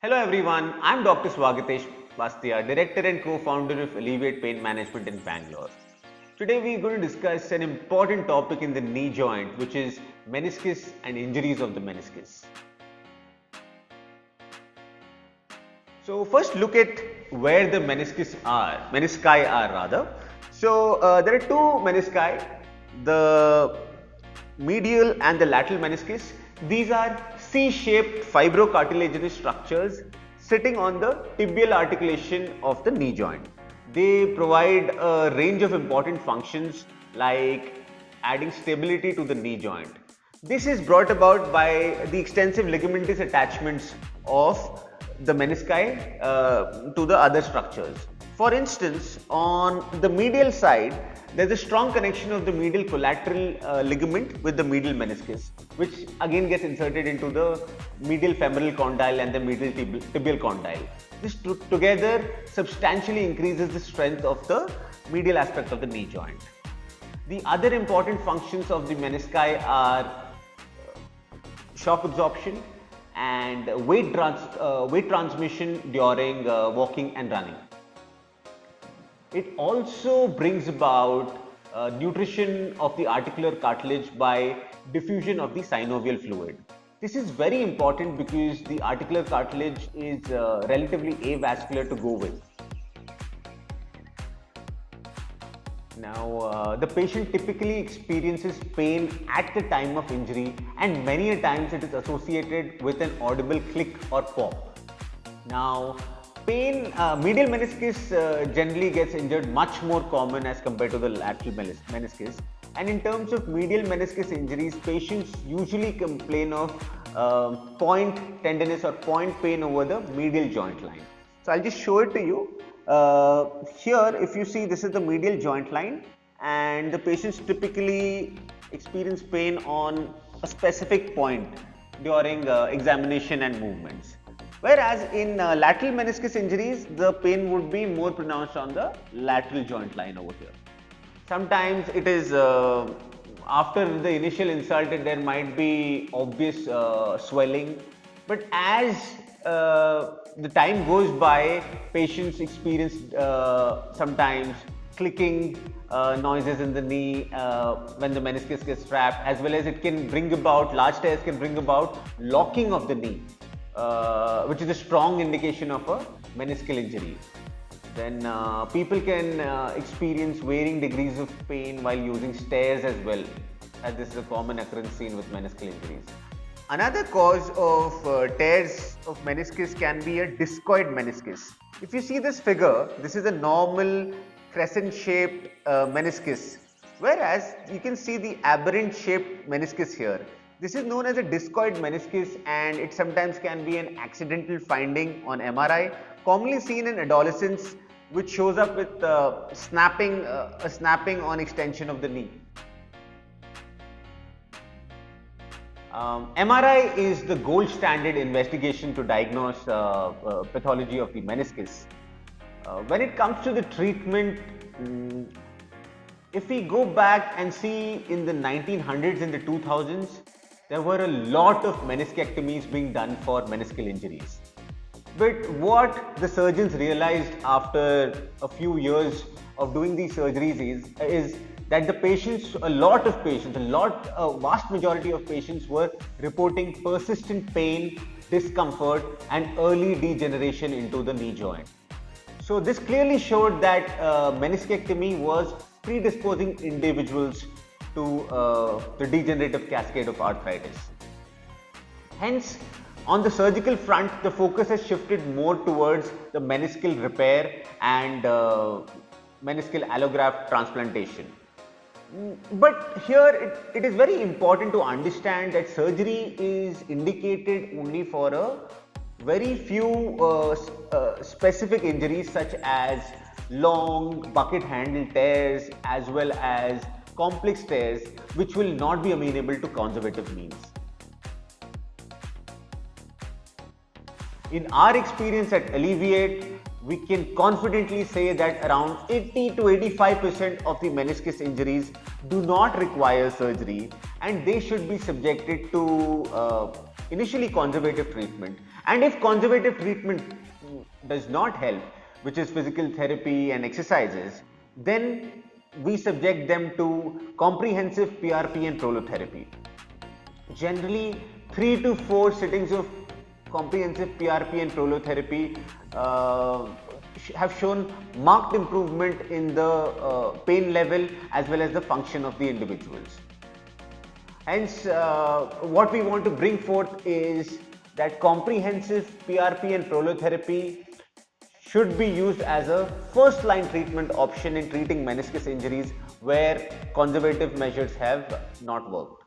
Hello everyone, I'm Dr. Swagatesh, Bastia, Director and Co-founder of Alleviate Pain Management in Bangalore. Today we are going to discuss an important topic in the knee joint, which is meniscus and injuries of the meniscus. So first look at where the menisci are rather. So there are two menisci, the medial and the lateral meniscus. These are C-shaped fibrocartilaginous structures sitting on the tibial articulation of the knee joint. They provide a range of important functions like adding stability to the knee joint. This is brought about by the extensive ligamentous attachments of the menisci to the other structures. For instance, on the medial side, there is a strong connection of the medial collateral ligament with the medial meniscus, which again gets inserted into the medial femoral condyle and the medial tibial condyle. This together substantially increases the strength of the medial aspect of the knee joint. The other important functions of the menisci are shock absorption and weight transmission during walking and running. It also brings about nutrition of the articular cartilage by diffusion of the synovial fluid. This is very important because the articular cartilage is relatively avascular to go with. Now, the patient typically experiences pain at the time of injury, and many a times it is associated with an audible click or pop. Now, medial meniscus generally gets injured much more common as compared to the lateral meniscus. And in terms of medial meniscus injuries, patients usually complain of point tenderness or point pain over the medial joint line. So I'll just show it to you. Here, if you see, this is the medial joint line, and the patients typically experience pain on a specific point during examination and movements. Whereas in lateral meniscus injuries, the pain would be more pronounced on the lateral joint line over here. Sometimes it is after the initial insult, there might be obvious swelling, but as the time goes by, patients experience sometimes clicking noises in the knee when the meniscus gets trapped, as well as it can bring about, large tears can bring about locking of the knee, which is a strong indication of a meniscal injury. Then people can experience varying degrees of pain while using stairs as well, as this is a common occurrence seen with meniscal injuries. Another cause of tears of meniscus can be a discoid meniscus. If you see this figure, this is a normal crescent shaped meniscus, whereas you can see the aberrant shaped meniscus here. This is known as a discoid meniscus, and it sometimes can be an accidental finding on MRI, commonly seen in adolescents, which shows up with snapping on extension of the knee. MRI is the gold standard investigation to diagnose pathology of the meniscus. When it comes to the treatment, if we go back and see in the 1900s and the 2000s, there were a lot of meniscectomies being done for meniscal injuries. But what the surgeons realized after a few years of doing these surgeries is that the patients, a vast majority of patients were reporting persistent pain, discomfort, and early degeneration into the knee joint. So this clearly showed that meniscectomy was predisposing individuals to the degenerative cascade of arthritis. Hence, on the surgical front, the focus has shifted more towards the meniscal repair and meniscal allograft transplantation. But here it is very important to understand that surgery is indicated only for a very few specific injuries, such as long bucket handle tears as well as complex tears, which will not be amenable to conservative means. In our experience at Alleviate, we can confidently say that around 80 to 85% of the meniscus injuries do not require surgery, and they should be subjected to initially conservative treatment. And if conservative treatment does not help, which is physical therapy and exercises, then we subject them to comprehensive PRP and prolotherapy. Generally, 3 to 4 sittings of comprehensive PRP and prolotherapy have shown marked improvement in the pain level as well as the function of the individuals. Hence, what we want to bring forth is that comprehensive PRP and prolotherapy should be used as a first line treatment option in treating meniscus injuries where conservative measures have not worked.